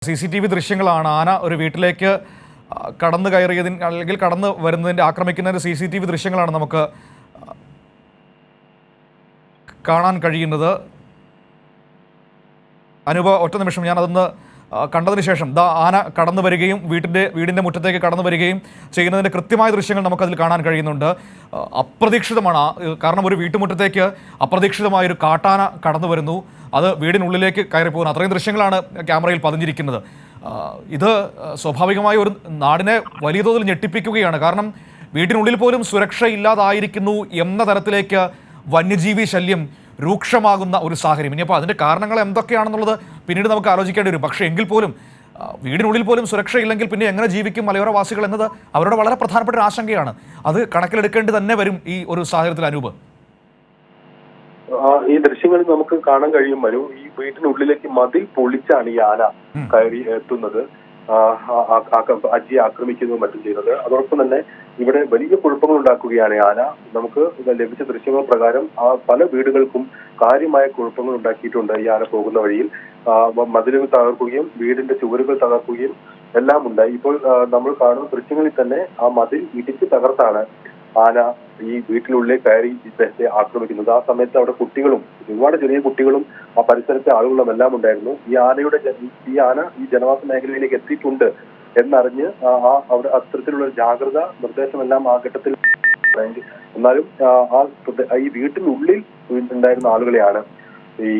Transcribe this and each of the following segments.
CCTV ദൃശ്യങ്ങളാണ് ആന ഒരു വീട്ടിലേക്ക് കടന്നു കയറിയതിന് അല്ലെങ്കിൽ കടന്നു വരുന്നതിൻ്റെ ആക്രമിക്കുന്നതിൻ്റെ CCTV ദൃശ്യങ്ങളാണ് നമുക്ക് കാണാൻ കഴിയുന്നത്. ഒറ്റ നിമിഷം ഞാൻ അതൊന്ന് കണ്ടതിന് ശേഷം ആന കടന്നു വരികയും വീടിൻ്റെ മുറ്റത്തേക്ക് കടന്നു വരികയും ചെയ്യുന്നതിൻ്റെ കൃത്യമായ ദൃശ്യങ്ങൾ നമുക്കതിൽ കാണാൻ കഴിയുന്നുണ്ട്. അപ്രതീക്ഷിതമാണ്, കാരണം ഒരു വീട്ടുമുറ്റത്തേക്ക് അപ്രതീക്ഷിതമായൊരു കാട്ടാന കടന്നു വരുന്നു, അത് വീടിനുള്ളിലേക്ക് കയറി പോകുന്നു. അത്രയും ദൃശ്യങ്ങളാണ് ക്യാമറയിൽ പതിഞ്ഞിരിക്കുന്നത്. ഇത് സ്വാഭാവികമായി ഒരു നാടിനെ വലിയ തോതിൽ ഞെട്ടിപ്പിക്കുകയാണ്. കാരണം വീടിനുള്ളിൽ പോലും സുരക്ഷയില്ലാതായിരിക്കുന്നു എന്ന തരത്തിലേക്ക് വന്യജീവി ശല്യം രൂക്ഷമാകുന്ന ഒരു സാഹചര്യം. ഇനിയിപ്പോൾ അതിൻ്റെ കാരണങ്ങൾ എന്തൊക്കെയാണെന്നുള്ളത് പിന്നീട് നമുക്ക് ആലോചിക്കേണ്ടി വരും. പക്ഷേ എങ്കിൽ പോലും വീടിനുള്ളിൽ പോലും സുരക്ഷയില്ലെങ്കിൽ പിന്നെ എങ്ങനെ ജീവിക്കും മലയോരവാസികൾ എന്നത് അവരുടെ വളരെ പ്രധാനപ്പെട്ട ഒരു ആശങ്കയാണ്. അത് കണക്കിലെടുക്കേണ്ടി തന്നെ വരും ഈ ഒരു സാഹചര്യത്തിൽ. അനൂപ്, ഈ ദൃശ്യങ്ങളിൽ നമുക്ക് കാണാൻ കഴിയും മനു, ഈ വീട്ടിനുള്ളിലേക്ക് മതിൽ പൊളിച്ചാണ് ഈ ആന കയറി എത്തുന്നത്, അജിയെ ആക്രമിക്കുന്നതും മറ്റും ചെയ്യുന്നത്. അതോടൊപ്പം തന്നെ ഇവിടെ വലിയ കുഴപ്പങ്ങൾ ഉണ്ടാക്കുകയാണ് ആന. നമുക്ക് ലഭിച്ച ദൃശ്യങ്ങൾ പ്രകാരം പല വീടുകൾക്കും കാര്യമായ കുഴപ്പങ്ങൾ ഉണ്ടാക്കിയിട്ടുണ്ട് ഈ ആന പോകുന്ന വഴിയിൽ. മതിലുകൾ തകർക്കുകയും വീടിന്റെ ചുവരുകൾ തകർക്കുകയും എല്ലാം ഉണ്ടായി. ഇപ്പോൾ നമ്മൾ കാണുന്ന ദൃശ്യങ്ങളിൽ തന്നെ ആ മതിൽ ഇടിച്ച് തകർത്താണ് ആന ഈ വീട്ടിനുള്ളിൽ കയറി ഇദ്ദേഹത്തെ ആക്രമിക്കുന്നത്. ആ സമയത്ത് അവിടെ കുട്ടികളും ഒരുപാട് ചെറിയ കുട്ടികളും ആ പരിസരത്തെ ആളുകളും എല്ലാം ഉണ്ടായിരുന്നു. ഈ ആന ഈ ജനവാസ മേഖലയിലേക്ക് എത്തിയിട്ടുണ്ട് എന്നറിഞ്ഞ് അവിടെ അത്തരത്തിലുള്ള ജാഗ്രത നിർദ്ദേശമെല്ലാം ആ ഘട്ടത്തിൽ. എന്നാലും ഈ വീട്ടിനുള്ളിൽ ഉണ്ടായിരുന്ന ആളുകളെയാണ് ഈ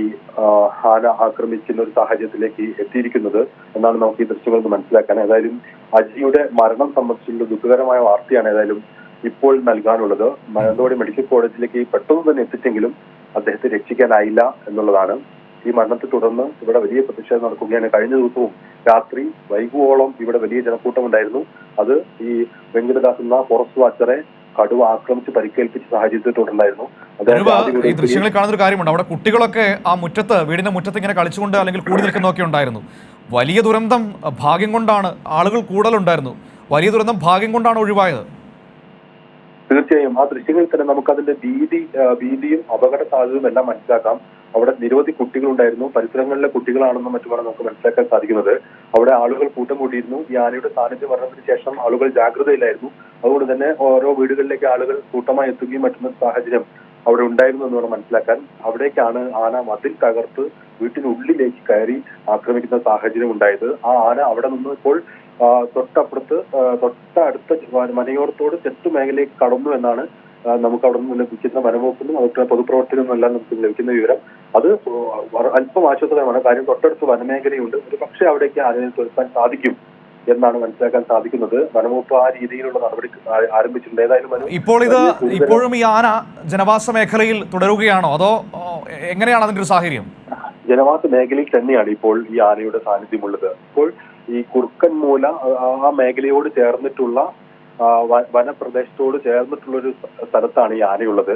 ആന ആക്രമിക്കുന്ന ഒരു സാഹചര്യത്തിലേക്ക് എത്തിയിരിക്കുന്നത് എന്നാണ് നമുക്ക് ഈ ദൃശ്യങ്ങളിൽ നിന്ന് മനസ്സിലാക്കാൻ. ഏതായാലും അജിയുടെ മരണം സംബന്ധിച്ചുള്ള ദുഃഖകരമായ വാർത്തയാണ് ഏതായാലും ഇപ്പോൾ നൽകാനുള്ളത്. മാനന്തവാടി മെഡിക്കൽ കോളേജിലേക്ക് പെട്ടെന്ന് തന്നെ എത്തിച്ചെങ്കിലും അദ്ദേഹത്തെ രക്ഷിക്കാനായില്ല എന്നുള്ളതാണ്. ഈ മരണത്തെ തുടർന്ന് ഇവിടെ വലിയ പ്രതിഷേധം നടക്കുകയാണ്. കഴിഞ്ഞ ദിവസവും രാത്രി വൈകുവോളം ഇവിടെ വലിയ ജനക്കൂട്ടം ഉണ്ടായിരുന്നു. അത് ഈ വെങ്കടദാസ് എന്ന ഫോറസ്റ്റ് വാച്ചറെ കടുവ ആക്രമിച്ച് പരിക്കേൽപ്പിച്ച സാഹചര്യത്തെ തുടർന്നായിരുന്നു. ഈ ദൃശ്യങ്ങളിൽ കാണുന്ന ഒരു കാര്യമുണ്ട്, അവിടെ കുട്ടികളൊക്കെ ആ മുറ്റത്ത്, വീടിന്റെ മുറ്റത്ത് ഇങ്ങനെ കളിച്ചുകൊണ്ട് അല്ലെങ്കിൽ കൂടി നിൽക്കുന്നതൊക്കെ ഉണ്ടായിരുന്നു. വലിയ ദുരന്തം ഭാഗ്യം കൊണ്ടാണ്, ആളുകൾ കൂടുതലുണ്ടായിരുന്നു, വലിയ ദുരന്തം ഭാഗ്യം കൊണ്ടാണ് ഒഴിവായത്. തീർച്ചയായും ആ ദൃശ്യങ്ങളിൽ തന്നെ നമുക്ക് അതിന്റെ ഭീതിയും അപകട സാധ്യതയും എല്ലാം മനസ്സിലാക്കാം. അവിടെ നിരവധി കുട്ടികളുണ്ടായിരുന്നു, പരിസരങ്ങളിലെ കുട്ടികളാണെന്നും മറ്റുമാണ് നമുക്ക് മനസ്സിലാക്കാൻ സാധിക്കുന്നത്. അവിടെ ആളുകൾ കൂട്ടം കൂട്ടിയിരുന്നു. ഈ ആനയുടെ സാന്നിധ്യം വന്നതിന് ശേഷം ആളുകൾ ജാഗ്രതയിലായിരുന്നു. അതുകൊണ്ട് തന്നെ ഓരോ വീടുകളിലേക്ക് ആളുകൾ കൂട്ടമായി എത്തുകയും മറ്റുന്ന സാഹചര്യം അവിടെ ഉണ്ടായിരുന്നു എന്ന് വേണം മനസ്സിലാക്കാൻ. അവിടേക്കാണ് ആന മതിൽ തകർത്ത് വീട്ടിനുള്ളിലേക്ക് കയറി ആക്രമിക്കുന്ന സാഹചര്യം ഉണ്ടായത്. ആ ആന അവിടെ നിന്ന് ഇപ്പോൾ തൊട്ടടുത്ത മനയോരത്തോട് ചെത്തുമേഖലയിലേക്ക് കടന്നു എന്നാണ് നമുക്ക് അവിടെ നിന്ന് ലഭിക്കുന്ന വനംവകുപ്പിനും അതുപോലെ പൊതുപ്രവർത്തകനും എല്ലാം നമുക്ക് ലഭിക്കുന്ന വിവരം. അത് അല്പം ആശ്വാസകരമാണ്. കാര്യം തൊട്ടടുത്ത് വനമേഖലയുണ്ട്, ഒരു പക്ഷേ അവിടേക്ക് ആനയെ തുരത്താൻ സാധിക്കും എന്നാണ് മനസ്സിലാക്കാൻ സാധിക്കുന്നത്. വനംവകുപ്പ് ആ രീതിയിലുള്ള നടപടി ആരംഭിച്ചിട്ടുണ്ട്. ഏതായാലും ഇപ്പോഴും ഈ ആന ജനവാസ മേഖലയിൽ തുടരുകയാണോ, അതോ എങ്ങനെയാണ് അതിന്റെ ഒരു സാഹചര്യം? ജനവാസ മേഖലയിൽ തന്നെയാണ് ഇപ്പോൾ ഈ ആനയുടെ സാന്നിധ്യമുള്ളത്. ഇപ്പോൾ ഈ കുറുക്കൻമൂല ആ മേഖലയോട് ചേർന്നിട്ടുള്ള വനപ്രദേശത്തോട് ചേർന്നിട്ടുള്ള ഒരു സ്ഥലത്താണ് ഈ ആനയുള്ളത്.